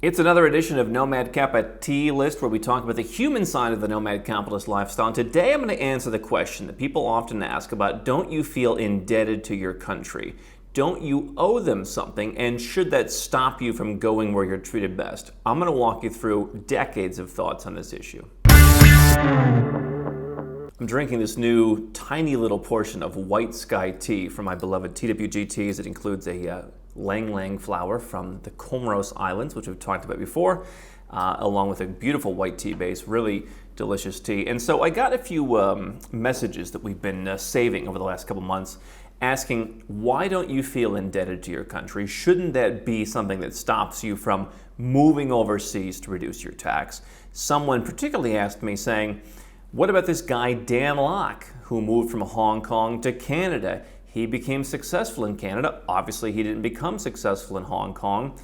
It's another edition of Nomad Capitalist, where we talk about the human side of the nomad capitalist lifestyle. And today I'm going to answer the question that people often ask about, don't you feel indebted to your country? Don't you owe them something? And should that stop you from going where you're treated best? I'm going to walk you through decades of thoughts on this issue. I'm drinking this new tiny little portion of white sky tea from my beloved TWG Teas. It includes a Lang Lang flower from the Comoros Islands, which we've talked about before, along with a beautiful white tea base, really delicious tea. And so I got a few messages that we've been saving over the last couple months asking, why don't you feel indebted to your country? Shouldn't that be something that stops you from moving overseas to reduce your tax? Someone particularly asked me saying, what about this guy Dan Lok, who moved from Hong Kong to Canada? He became successful in Canada. Obviously, he didn't become successful in Hong Kong.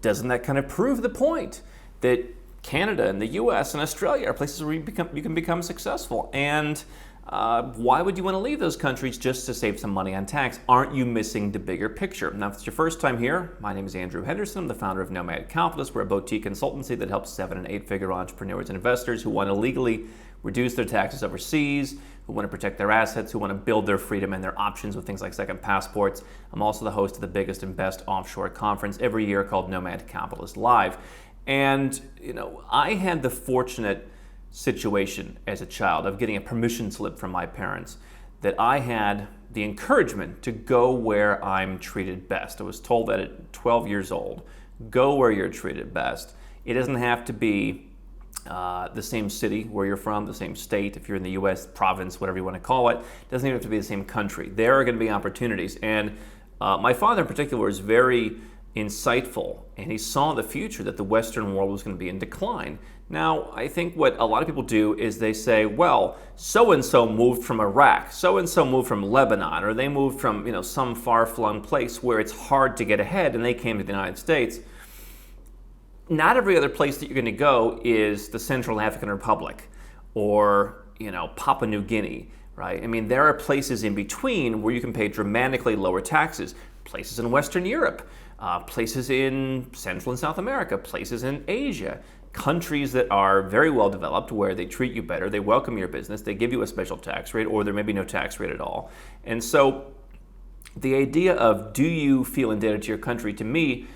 Doesn't that kind of prove the point that Canada and the US and Australia are places where you can become successful? And why would you want to leave those countries just to save some money on tax? Aren't you missing the bigger picture? Now, if it's your first time here, my name is Andrew Henderson. I'm the founder of Nomad Capitalist. We're a boutique consultancy that helps 7- and 8-figure entrepreneurs and investors who want to legally reduce their taxes overseas, who want to protect their assets, who want to build their freedom and their options with things like second passports. I'm also the host of the biggest and best offshore conference every year called Nomad Capitalist Live. And, I had the fortunate situation as a child of getting a permission slip from my parents that I had the encouragement to go where I'm treated best. I was told that at 12 years old, go where you're treated best. It doesn't have to be the same city where you're from, the same state, if you're in the US, province, whatever you want to call it. It doesn't even have to be the same country. There are going to be opportunities. And my father in particular was very insightful, and he saw the future that the Western world was going to be in decline. Now, I think what a lot of people do is they say, well, so-and-so moved from Iraq, so-and-so moved from Lebanon, or they moved from some far-flung place where it's hard to get ahead, and they came to the United States. Not every other place that you're going to go is the Central African Republic or, Papua New Guinea, right? I mean, there are places in between where you can pay dramatically lower taxes. Places in Western Europe, places in Central and South America, places in Asia, countries that are very well developed where they treat you better, they welcome your business, they give you a special tax rate, or there may be no tax rate at all. And so the idea of, do you feel indebted to your country, to me,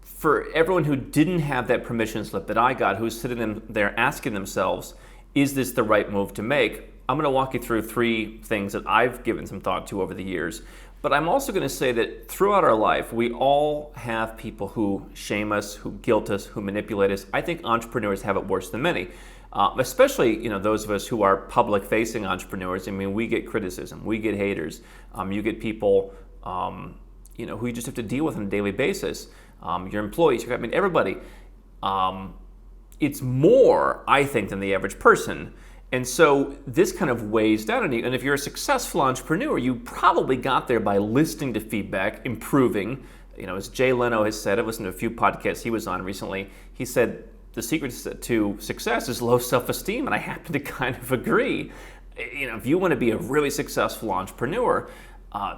for everyone who didn't have that permission slip that I got, who's sitting there asking themselves, is this the right move to make? I'm going to walk you through 3 things that I've given some thought to over the years. But I'm also going to say that throughout our life, we all have people who shame us, who guilt us, who manipulate us. I think entrepreneurs have it worse than many, especially those of us who are public-facing entrepreneurs. I mean, we get criticism, we get haters. You get people who you just have to deal with on a daily basis. Your employees, everybody. It's more, I think, than the average person. And so this kind of weighs down on you. And if you're a successful entrepreneur, you probably got there by listening to feedback, improving. As Jay Leno has said, I've listened to a few podcasts he was on recently. He said the secret to success is low self-esteem, and I happen to kind of agree. If you want to be a really successful entrepreneur,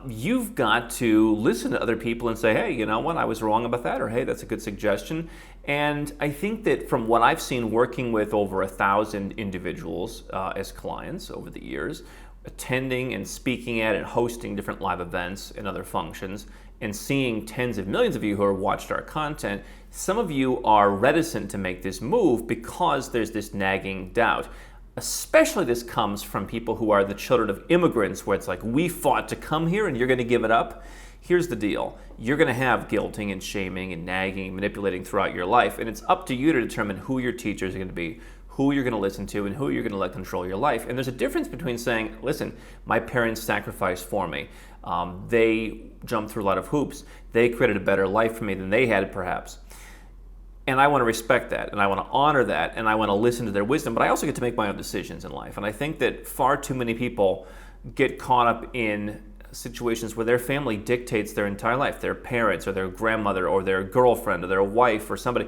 you've got to listen to other people and say, hey, you know what, I was wrong about that, or hey, that's a good suggestion. And I think that from what I've seen working with over 1,000 individuals as clients over the years, attending and speaking at and hosting different live events and other functions, and seeing tens of millions of you who have watched our content, some of you are reticent to make this move because there's this nagging doubt. Especially this comes from people who are the children of immigrants, where it's like, we fought to come here and you're going to give it up. Here's the deal. You're going to have guilting and shaming and nagging and manipulating throughout your life, and it's up to you to determine who your teachers are going to be, who you're going to listen to, and who you're going to let control your life. And there's a difference between saying, listen, my parents sacrificed for me. They jumped through a lot of hoops. They created a better life for me than they had, perhaps. And I want to respect that, and I want to honor that, and I want to listen to their wisdom, but I also get to make my own decisions in life. And I think that far too many people get caught up in situations where their family dictates their entire life. Their parents or their grandmother or their girlfriend or their wife or somebody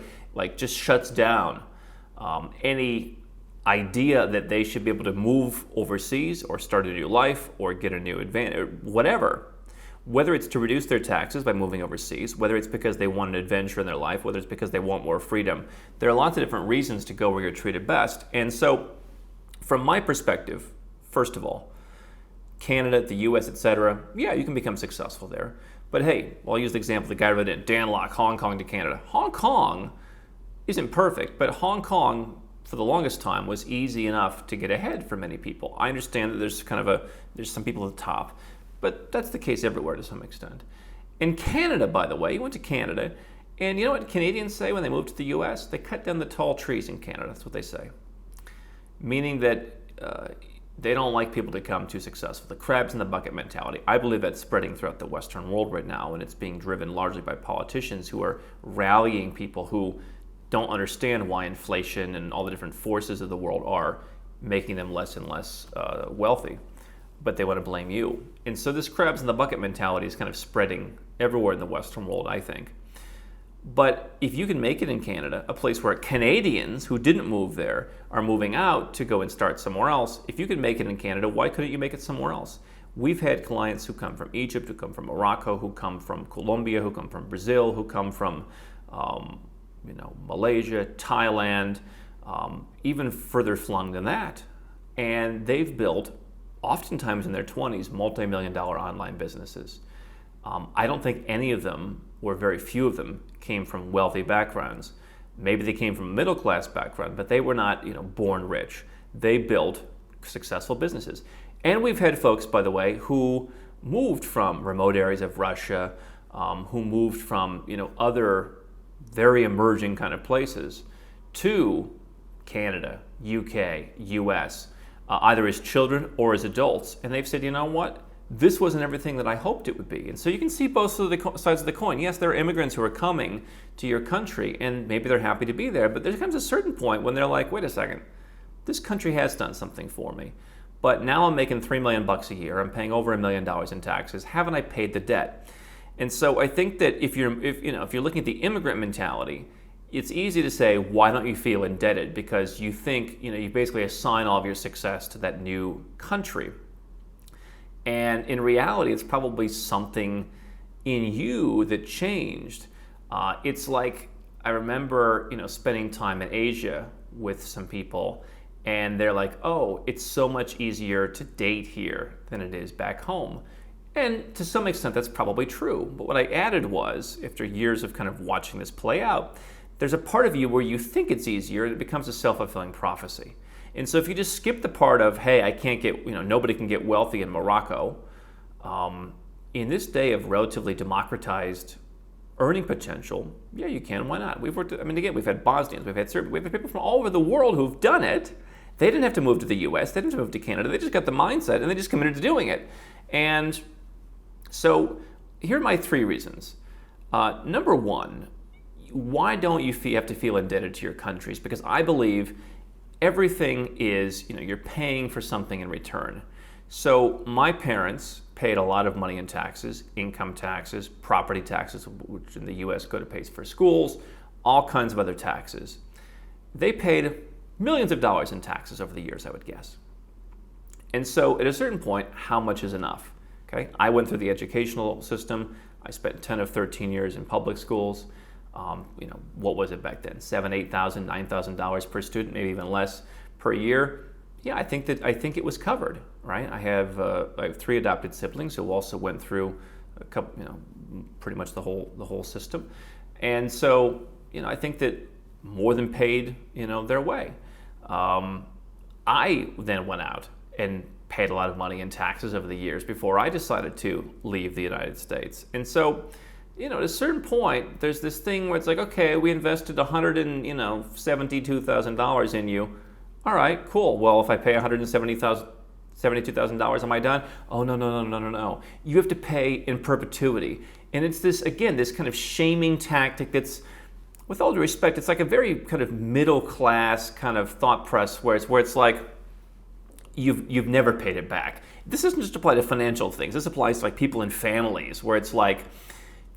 just shuts down any idea that they should be able to move overseas or start a new life or get a new advantage or whatever. whether it's to reduce their taxes by moving overseas, whether it's because they want an adventure in their life, whether it's because they want more freedom. There are lots of different reasons to go where you're treated best. And so, from my perspective, first of all, Canada, the US, etc., yeah, you can become successful there. But hey, well, I'll use the example of the guy right in, Dan Locke, Hong Kong to Canada. Hong Kong isn't perfect, but Hong Kong, for the longest time, was easy enough to get ahead for many people. I understand that there's some people at the top, but that's the case everywhere to some extent. In Canada, by the way, you went to Canada, and you know what Canadians say when they move to the US? They cut down the tall trees in Canada. That's what they say. Meaning that they don't like people to become too successful. The crabs in the bucket mentality. I believe that's spreading throughout the Western world right now, and it's being driven largely by politicians who are rallying people who don't understand why inflation and all the different forces of the world are making them less and less wealthy, but they want to blame you. And so this crabs in the bucket mentality is kind of spreading everywhere in the Western world, I think. But if you can make it in Canada, a place where Canadians who didn't move there are moving out to go and start somewhere else, if you can make it in Canada, why couldn't you make it somewhere else? We've had clients who come from Egypt, who come from Morocco, who come from Colombia, who come from Brazil, who come from Malaysia, Thailand, even further flung than that. And they've built, oftentimes in their 20s, multi-million-dollar online businesses. I don't think any of them, or very few of them, came from wealthy backgrounds. Maybe they came from a middle-class background, but they were not, born rich. They built successful businesses. And we've had folks, by the way, who moved from remote areas of Russia, who moved from, other very emerging kind of places to Canada, UK, US, either as children or as adults. And they've said, you know what? This wasn't everything that I hoped it would be. And so you can see both sides of the coin. Yes, there are immigrants who are coming to your country, and maybe they're happy to be there, but there comes a certain point when they're like, wait a second, this country has done something for me, but now I'm making $3 million a year, I'm paying over $1 million in taxes, haven't I paid the debt? And so I think that if you're looking at the immigrant mentality, it's easy to say, why don't you feel indebted? Because you think, you basically assign all of your success to that new country. And in reality, it's probably something in you that changed. It's like, I remember, spending time in Asia with some people, and they're like, oh, it's so much easier to date here than it is back home. And to some extent, that's probably true. But what I added was, after years of kind of watching this play out, there's a part of you where you think it's easier, and it becomes a self-fulfilling prophecy. And so if you just skip the part of, hey, I can't get, nobody can get wealthy in Morocco, in this day of relatively democratized earning potential, yeah, you can. Why not? We've had Bosnians, we've had Serbians, we've had people from all over the world who've done it. They didn't have to move to the US, they didn't have to move to Canada, they just got the mindset and they just committed to doing it. And so here are my 3 reasons. Number 1, why don't you have to feel indebted to your countries? Because I believe everything is, you're paying for something in return. So my parents paid a lot of money in taxes, income taxes, property taxes, which in the US go to pay for schools, all kinds of other taxes. They paid millions of dollars in taxes over the years, I would guess. And so at a certain point, how much is enough? Okay, I went through the educational system. I spent 10 of 13 years in public schools. What was it back then? $7,000, $8,000, $9,000 per student, maybe even less per year. Yeah, I think it was covered, right? I have 3 adopted siblings who also went through a couple, pretty much the whole system, and so I think that more than paid, their way. I then went out and paid a lot of money in taxes over the years before I decided to leave the United States, and so. At a certain point, there's this thing where it's like, okay, we invested $172,000 in you. All right, cool. Well, if I pay $172,000, am I done? Oh, no. You have to pay in perpetuity. And it's this kind of shaming tactic that's, with all due respect, it's like a very kind of middle class kind of thought press where it's like, you've never paid it back. This doesn't just apply to financial things. This applies to like people in families where it's like,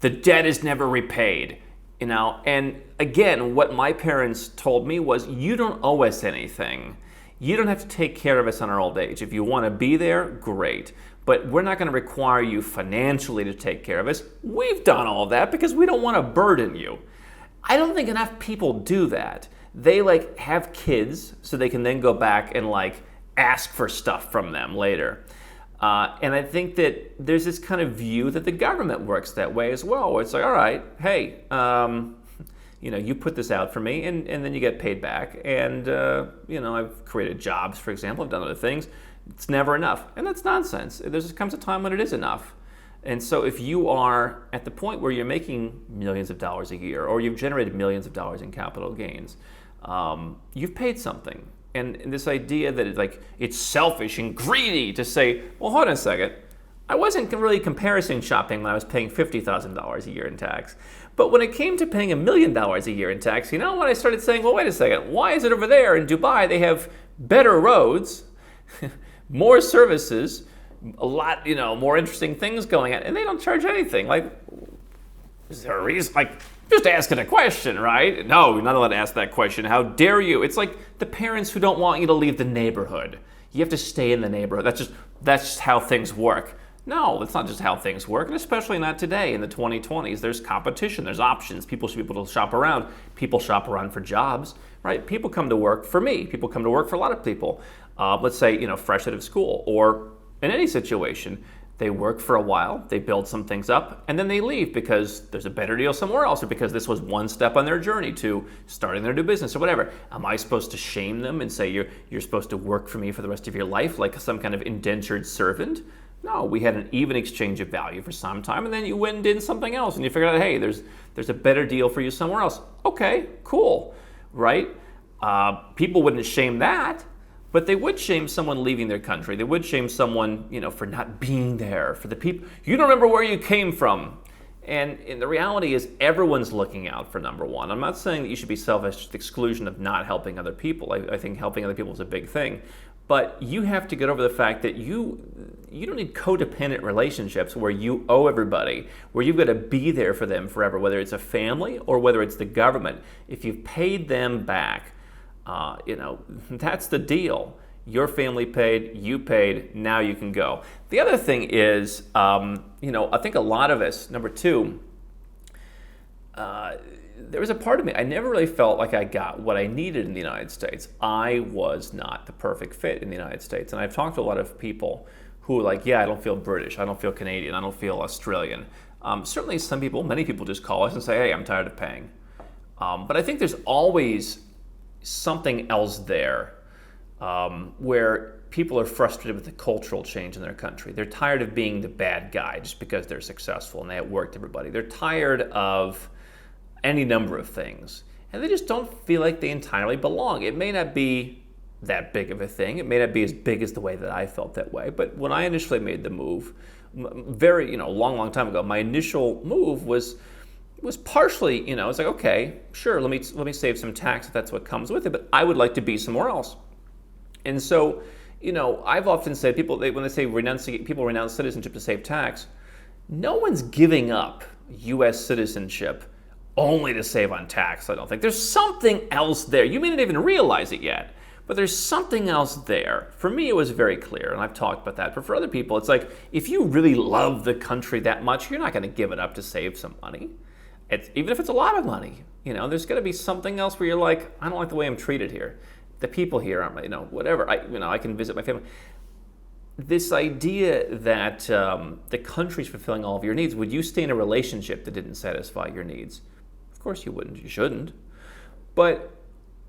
the debt is never repaid, And again, what my parents told me was, you don't owe us anything. You don't have to take care of us on our old age. If you want to be there, great. But we're not going to require you financially to take care of us. We've done all that because we don't want to burden you. I don't think enough people do that. They like have kids so they can then go back and like ask for stuff from them later. And I think that there's this kind of view that the government works that way as well, where it's like, all right, hey, you put this out for me, and then you get paid back. And, I've created jobs, for example. I've done other things. It's never enough. And that's nonsense. There comes a time when it is enough. And so if you are at the point where you're making millions of dollars a year, or you've generated millions of dollars in capital gains, you've paid something. And this idea that it's selfish and greedy to say, well, hold on a second. I wasn't really comparison shopping when I was paying $50,000 a year in tax. But when it came to paying $1 million a year in tax, when I started saying, well, wait a second, why is it over there in Dubai they have better roads, more services, a lot, more interesting things going on, and they don't charge anything? Is there a reason? Just asking a question, right? No, you're not allowed to ask that question. How dare you? It's like the parents who don't want you to leave the neighborhood. You have to stay in the neighborhood. That's just how things work. No, that's not just how things work, and especially not today in the 2020s. There's competition, there's options. People should be able to shop around. People shop around for jobs, right? People come to work for me. People come to work for a lot of people. Let's say, fresh out of school, or in any situation. They work for a while, they build some things up, and then they leave because there's a better deal somewhere else, or because this was one step on their journey to starting their new business or whatever. Am I supposed to shame them and say you're supposed to work for me for the rest of your life like some kind of indentured servant? No, we had an even exchange of value for some time, and then you went and did something else, and you figured out, hey, there's a better deal for you somewhere else. Okay, cool, right? People wouldn't shame that. But they would shame someone leaving their country. They would shame someone, for not being there, for the people. You don't remember where you came from. And the reality is everyone's looking out for number one. I'm not saying that you should be selfish to the exclusion of not helping other people. I think helping other people is a big thing. But you have to get over the fact that you don't need codependent relationships where you owe everybody, where you've got to be there for them forever, whether it's a family or whether it's the government. If you've paid them back, that's the deal. Your family paid, you paid, now you can go. The other thing is, I think a lot of us, number two, there was a part of me, I never really felt like I got what I needed in the United States. I was not the perfect fit in the United States. And I've talked to a lot of people who are like, I don't feel British, I don't feel Canadian, I don't feel Australian. Certainly many people just call us and say, hey, I'm tired of paying. But I think there's always something else there where people are frustrated with the cultural change in their country. They're tired of being the bad guy just because they're successful and they outworked everybody. They're tired of any number of things, and they just don't feel like they entirely belong. It may not be that big of a thing. It may not be as big as the way that I felt that way, but when I initially made the move, long time ago, my initial move was partially, it's like, okay, sure, let me save some tax if that's what comes with it, but I would like to be somewhere else. And so, I've often said when they say people renounce citizenship to save tax, no one's giving up U.S. citizenship only to save on tax, I don't think. There's something else there. You may not even realize it yet, but there's something else there. For me, it was very clear, and I've talked about that. But for other people, it's like, if you really love the country that much, you're not going to give it up to save some money. Even if it's a lot of money, there's got to be something else where you're like, I don't like the way I'm treated here. The people here aren't, whatever. I can visit my family. This idea that the country's fulfilling all of your needs. Would you stay in a relationship that didn't satisfy your needs? Of course you wouldn't. You shouldn't. But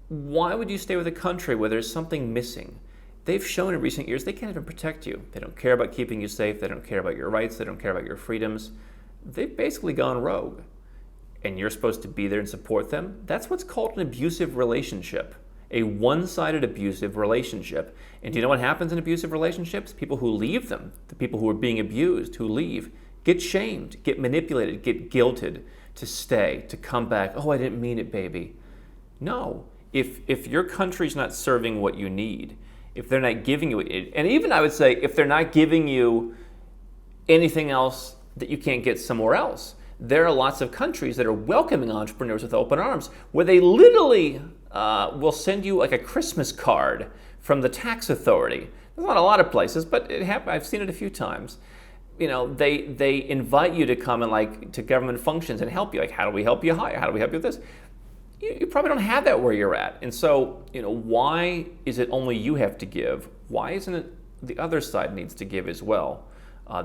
why would you stay with a country where there's something missing? They've shown in recent years they can't even protect you. They don't care about keeping you safe. They don't care about your rights. They don't care about your freedoms. They've basically gone rogue. And you're supposed to be there and support them. That's what's called an abusive relationship, a one-sided abusive relationship. And do you know what happens in abusive relationships? People who leave them, the people who are being abused, who leave, get shamed, get manipulated, get guilted to stay, to come back. Oh, I didn't mean it, baby. No, if your country's not serving what you need, if they're not giving you it, and even I would say if they're not giving you anything else that you can't get somewhere else, there are lots of countries that are welcoming entrepreneurs with open arms, where they literally will send you like a Christmas card from the tax authority. There's not a lot of places, but I've seen it a few times. They invite you to come and to government functions and help you. Like, how do we help you hire? How do we help you with this? You probably don't have that where you're at. And so, why is it only you have to give? Why isn't it the other side needs to give as well?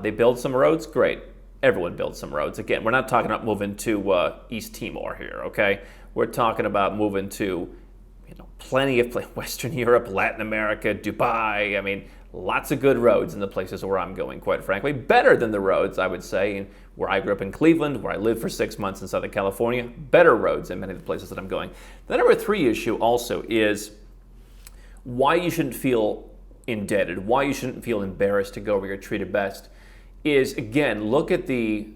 They build some roads, great. Everyone builds some roads. Again, we're not talking about moving to East Timor here, okay? We're talking about moving to plenty of Western Europe, Latin America, Dubai. I mean, lots of good roads in the places where I'm going, quite frankly. Better than the roads, I would say, where I grew up in Cleveland, where I lived for 6 months in Southern California. Better roads in many of the places that I'm going. The number 3 issue also is why you shouldn't feel indebted, why you shouldn't feel embarrassed to go where you're treated best is, again, look at the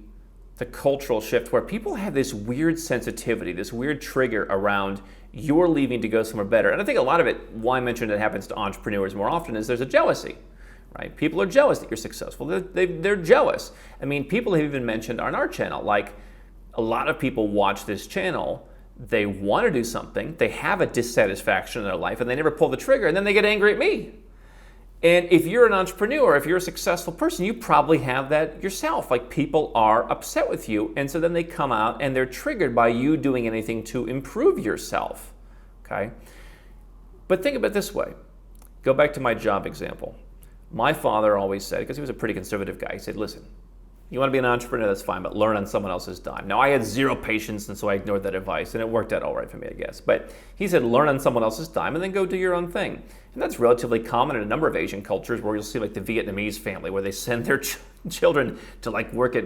cultural shift where people have this weird sensitivity, this weird trigger around you're leaving to go somewhere better. And I think a lot of it, why I mentioned it happens to entrepreneurs more often, is there's a jealousy, right? People are jealous that you're successful. They're jealous. I mean, people have even mentioned on our channel, like a lot of people watch this channel, they want to do something, they have a dissatisfaction in their life, and they never pull the trigger, and then they get angry at me. And if you're an entrepreneur, if you're a successful person, you probably have that yourself. Like, people are upset with you, and so then they come out and they're triggered by you doing anything to improve yourself, okay? But think about it this way. Go back to my job example. My father always said, because he was a pretty conservative guy, he said, listen, you want to be an entrepreneur, that's fine, but learn on someone else's dime. Now, I had zero patience, and so I ignored that advice, and it worked out all right for me, I guess. But he said, learn on someone else's dime, and then go do your own thing. And that's relatively common in a number of Asian cultures, where you'll see like the Vietnamese family, where they send their children to work at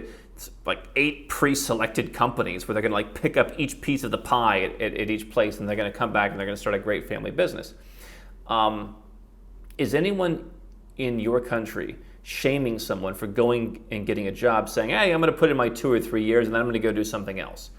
8 pre-selected companies, where they're going to pick up each piece of the pie at each place, and they're going to come back and they're going to start a great family business. Is anyone in your country shaming someone for going and getting a job, saying, hey, I'm going to put in my 2 or 3 years and then I'm going to go do something else?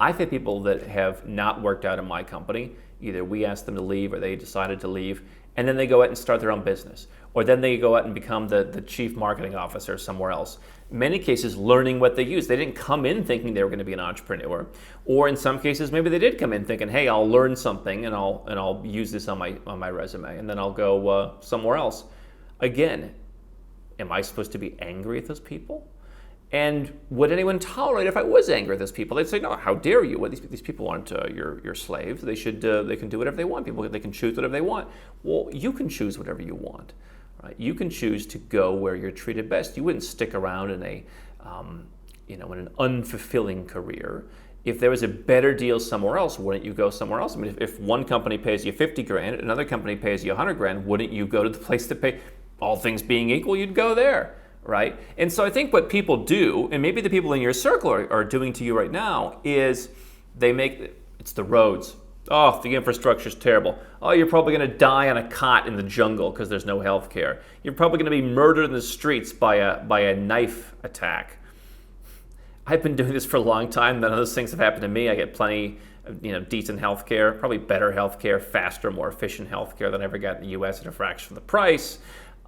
I've had people that have not worked out in my company. Either we asked them to leave or they decided to leave, and then they go out and start their own business. Or then they go out and become the chief marketing officer somewhere else. In many cases, learning what they use. They didn't come in thinking they were going to be an entrepreneur. Or in some cases, maybe they did come in thinking, hey, I'll learn something and I'll use this on my resume, and then I'll go somewhere else. Again, am I supposed to be angry at those people? And would anyone tolerate if I was angry at those people? They'd say, no, how dare you? Well, these people aren't your slaves. They can do whatever they want. They can choose whatever they want. Well, you can choose whatever you want, right? You can choose to go where you're treated best. You wouldn't stick around in in an unfulfilling career. If there was a better deal somewhere else, wouldn't you go somewhere else? I mean, if one company pays you 50 grand, another company pays you 100 grand, wouldn't you go to the place that pay? All things being equal, you'd go there, right? And so I think what people do, and maybe the people in your circle are doing to you right now, is it's the roads. Oh, the infrastructure's terrible. Oh, you're probably going to die on a cot in the jungle because there's no health care. You're probably going to be murdered in the streets by a knife attack. I've been doing this for a long time. None of those things have happened to me. I get plenty of decent health care, probably better health care, faster, more efficient health care than I ever got in the U.S. at a fraction of the price.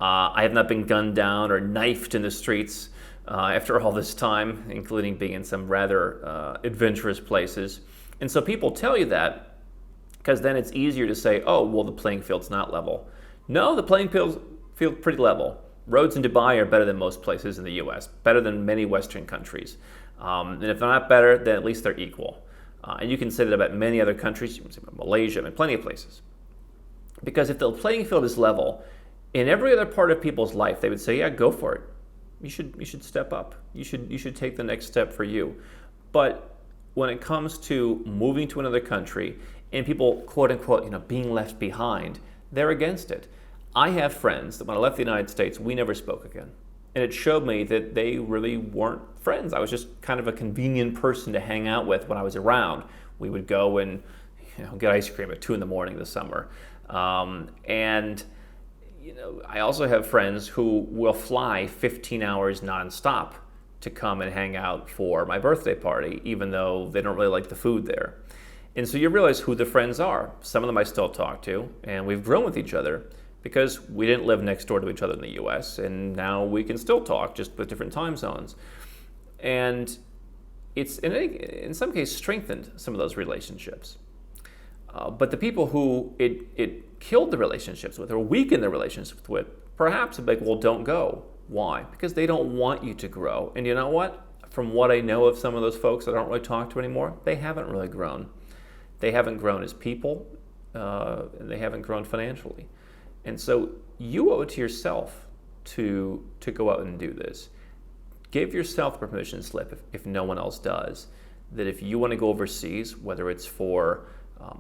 I have not been gunned down or knifed in the streets after all this time, including being in some rather adventurous places. And so people tell you that because then it's easier to say, oh, well, the playing field's not level. No, the playing field's pretty level. Roads in Dubai are better than most places in the U.S., better than many Western countries. And if they're not better, then at least they're equal. And you can say that about many other countries. You can say about Malaysia, and plenty of places. Because if the playing field is level, in every other part of people's life, they would say, yeah, go for it. You should step up. You should take the next step for you. But when it comes to moving to another country and people, quote unquote, being left behind, they're against it. I have friends that when I left the United States, we never spoke again. And it showed me that they really weren't friends. I was just kind of a convenient person to hang out with when I was around. We would go and get ice cream at 2 a.m. this summer. I also have friends who will fly 15 hours nonstop to come and hang out for my birthday party, even though they don't really like the food there. And so you realize who the friends are. Some of them I still talk to, and we've grown with each other because we didn't live next door to each other in the U.S., and now we can still talk, just with different time zones. And it's, in some cases, strengthened some of those relationships. But the people who it killed the relationships with or weakened the relationships with, perhaps a big, well, don't go. Why? Because they don't want you to grow. And you know what? From what I know of some of those folks that I don't really talk to anymore, they haven't really grown. They haven't grown as people, and they haven't grown financially. And so you owe it to yourself to go out and do this. Give yourself a permission slip if no one else does, that if you want to go overseas, whether it's for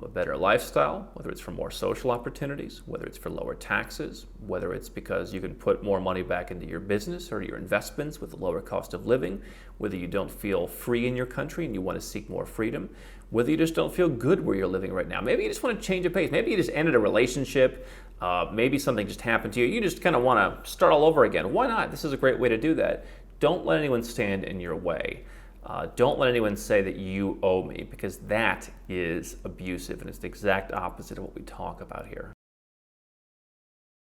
a better lifestyle, whether it's for more social opportunities, whether it's for lower taxes, whether it's because you can put more money back into your business or your investments with a lower cost of living, whether you don't feel free in your country and you want to seek more freedom, whether you just don't feel good where you're living right now. Maybe you just want to change a pace. Maybe you just ended a relationship. Maybe something just happened to you. You just kind of want to start all over again. Why not? This is a great way to do that. Don't let anyone stand in your way. Don't let anyone say that you owe me, because that is abusive, and it's the exact opposite of what we talk about here.